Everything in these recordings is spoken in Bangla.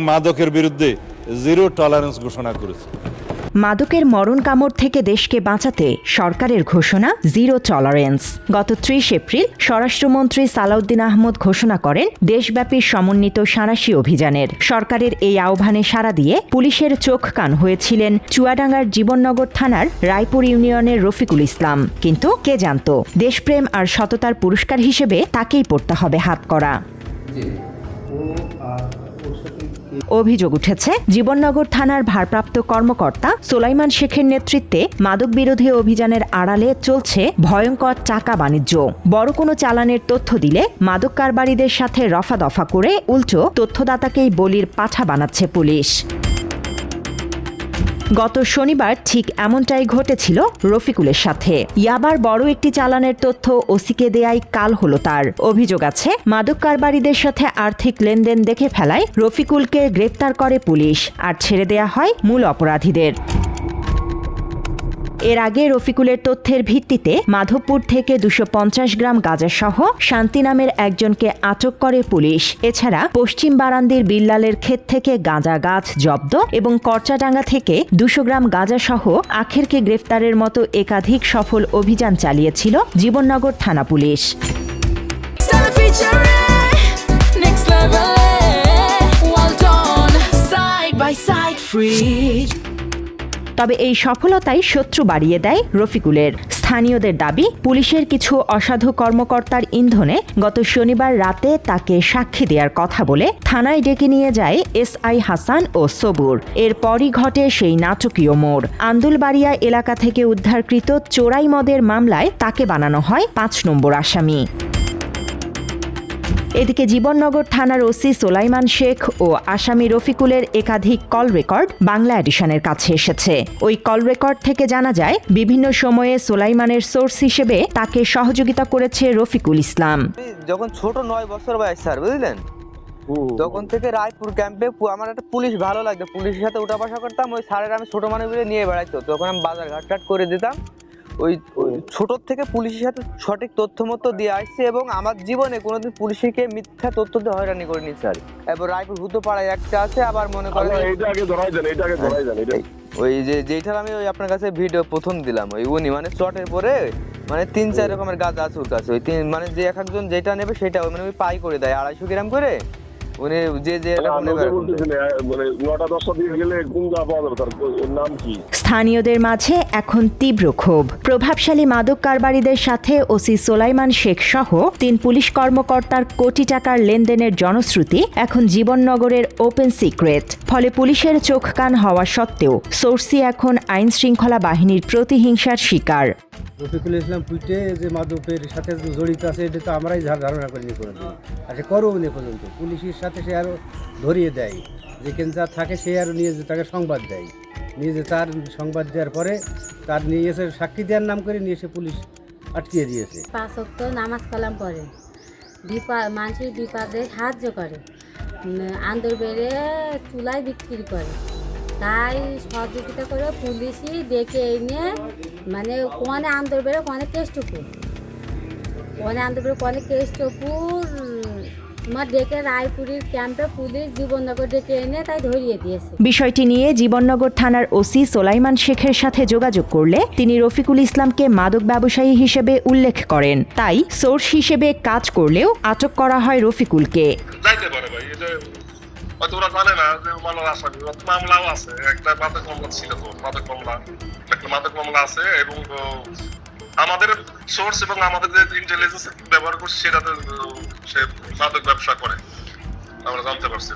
মাদকের বিরুদ্ধে জিরো টলারেন্স ঘোষণা করেছে। মাদকের মরণ কামড় থেকে দেশকে বাঁচাতে সরকারের ঘোষণা জিরো টলারেন্স। গত ৩০ এপ্রিল স্বরাষ্ট্রমন্ত্রী সালাউদ্দিন আহমদ ঘোষণা করেন দেশব্যাপী সমন্বিত সাঁড়াশি অভিযানের। সরকারের এই আহ্বানে সাড়া দিয়ে পুলিশের চোখ কান হয়েছিলেন চুয়াডাঙ্গার জীবননগর থানার রায়পুর ইউনিয়নের রফিকুল ইসলাম। কিন্তু কে জানত দেশপ্রেম আর সততার পুরস্কার হিসেবে তাকেই পড়তে হবে হাতকড়া। অভিযোগ উঠেছে জীবননগর থানার ভারপ্রাপ্ত কর্মকর্তা সোলাইমান শেখের নেতৃত্বে মাদক বিরোধী অভিযানের আড়ালে চলছে ভয়ঙ্কর টাকা বাণিজ্য। বড় কোনো চালানের তথ্য দিলে মাদক কারবারিদের সাথে রফাদফা করে উল্টো তথ্যদাতাকেই বলির পাঠা বানাচ্ছে পুলিশ। গত শনিবার ঠিক এমনটাই ঘটেছিল রফিকুলের সাথে। ইয়াবার বড় একটি চালানের তথ্য ওসিকে দেয়াই কাল হলো তার। অভিযোগ আছে মাদক কারবারিদের সাথে আর্থিক লেনদেন দেখে ফেলায় রফিকুলকে গ্রেপ্তার করে পুলিশ আর ছেড়ে দেয়া হয় মূল অপরাধীদের। এর আগে রফিকুলের তথ্যের ভিত্তিতে মাধবপুর থেকে ২৫০ গ্রাম গাঁজাসহ শান্তি নামের একজনকে আটক করে পুলিশ। এছাড়া পশ্চিম বারান্দির বিল্লালের ক্ষেত থেকে গাঁজা গাছ জব্দ এবং করচাডাঙ্গা থেকে ২০০ গ্রাম গাঁজাসহ আখেরকে গ্রেফতারের মতো একাধিক সফল অভিযান চালিয়েছিল জীবননগর থানা পুলিশ। তবে এই সফলতাই শত্রু বাড়িয়ে দেয় রফিকুলের। স্থানীয়দের দাবি পুলিশের কিছু অসাধু কর্মকর্তার ইন্ধনে গত শনিবার রাতে তাকে সাক্ষী দেওয়ার কথা বলে থানায় ডেকে নিয়ে যায় এসআই হাসান ও সবুর। এরপরই ঘটে সেই নাটকীয় মোড়। আন্দুলবাড়িয়া এলাকা থেকে উদ্ধারকৃত চোরাই মদের মামলায় তাকে বানানো হয় ৫ নম্বর আসামি। এদিকে জীবননগর থানার ওসি সোলাইমান শেখ ও আসামি রফিকুলের একাধিক কল রেকর্ড বাংলা এডিশনের কাছে এসেছে। ওই কল রেকর্ড থেকে জানা যায় বিভিন্ন সময়ে সোলাইমানের সোর্স হিসেবে তাকে সহযোগিতা করেছে রফিকুল ইসলাম। যখন ছোট ৯ বছর বয়স স্যার বুঝলেন, তখন থেকে রায়পুর ক্যাম্পে আমার একটা পুলিশ ভালো লাগতো, পুলিশের সাথে উঠা বসা করতাম। ওই স্যারের আমি ছোট মানুষগুলো নিয়ে বেড়াইতো, তখন আমি বাজার ঘাট করে দিতাম। ওই ছোট থেকে পুলিশের সাথে সঠিক তথ্য মতো দিয়ে আসছে এবং আমার জীবনে কোনোদিন পুলিশকে মিথ্যা তথ্য দিয়ে হয়রানি করিনি স্যার। এবার রায়পুর হুতোপাড়ায় একটা আছে, আবার মনে করেন ওই যেটা আমি ওই আপনার কাছে ভিডিও প্রথম দিলাম, ওই উনি মানে চটের পরে মানে ৩-৪ রকমের গাছ আছে ওর কাছে। ওই মানে যে এক একজন যেটা নেবে সেটা মানে ওই পাই করে দেয় ২৫০ গ্রাম করে। উনি যে স্থানীয়দের মাঝে এখন তীব্র ক্ষোভ। প্রভাবশালী মাদক কারবারিদের সাথে ওসি সোলাইমান শেখ সহ ৩ পুলিশ কর্মকর্তার কোটি টাকার লেনদেনের জনশ্রুতি এখন জীবননগরের ওপেন সিক্রেট। ফলে পুলিশের চোখ কান হওয়া সত্ত্বেও সোর্সি এখন আইন শৃঙ্খলা বাহিনীর প্রতিহিংসার শিকার। রফিকুল ইসলাম পুইটে যে মাদকের সাথে জড়িত আছে এটা তো আমরাই ধারণা করিনি কোনোদিন, আর সে করবো না পর্যন্ত। পুলিশের সাথে সে আরও ধরিয়ে দেয়, যেখানে যা থাকে সে আরও নিয়ে যে তাকে সংবাদ দেয়, নিয়ে যে তার সংবাদ দেওয়ার পরে তার নিয়ে এসে সাক্ষী দেওয়ার নাম করে নিয়ে এসে পুলিশ আটকিয়ে দিয়েছে। ৫ ওয়াক্ত নামাজ কালাম পড়ে, মানুষের বিপদে সাহায্য করে, আন্দর বেড়ে চুলায় বিক্রি করে, তাই সহযোগিতা করে পুলিশই ডেকে এনে মানে কোনে আন্দর বেড়ে কোনে কেষ্টপুর, কোনে আন্দর বেড়ে কোনে কেষ্টপুর তোমার ডেকে রায়পুরের ক্যাম্পে পুলিশ জীবননগর ডেকে এনে তাই ধরিয়ে দিয়েছে। বিষয়টি নিয়ে জীবননগর থানার ওসি সোলাইমান শেখের সাথে যোগাযোগ করলে তিনি রফিকুল ইসলামকে মাদক ব্যবসায়ী হিসেবে উল্লেখ করেন। তাই সোর্স হিসেবে কাজ করলেও আটক করা হয় রফিকুলকে। ওরা জানে না যে মামলার আসামি মামলাও আছে, একটা মাদক মামলা ছিল, তো মাদক মামলা আছে এবং আমাদের সোর্স এবং আমাদের যে ইন্টেলিজেন্স ব্যবহার করছে সেটাতে সে মাদক ব্যবসা করে আমরা জানতে পারছি।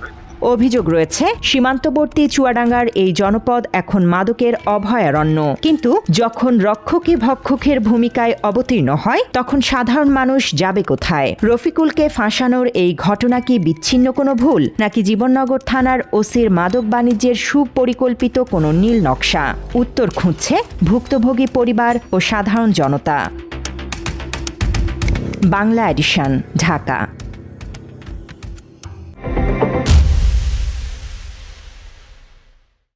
অভিযোগ রয়েছে সীমান্তবর্তী চুয়াডাঙ্গার এই জনপদ এখন মাদকের অভয়ারণ্য। কিন্তু যখন রক্ষকী ভক্ষকের ভূমিকায় অবতীর্ণ হয় তখন সাধারণ মানুষ যাবে কোথায়? রফিকুলকে ফাঁসানোর এই ঘটনা কি বিচ্ছিন্ন কোনো ভুল, নাকি জীবননগর থানার ওসির মাদক বাণিজ্যের সুপরিকল্পিত কোনো নীল নকশা? উত্তর খুঁজছে ভুক্তভোগী পরিবার ও সাধারণ জনতা। বাংলা এডিশন, ঢাকা।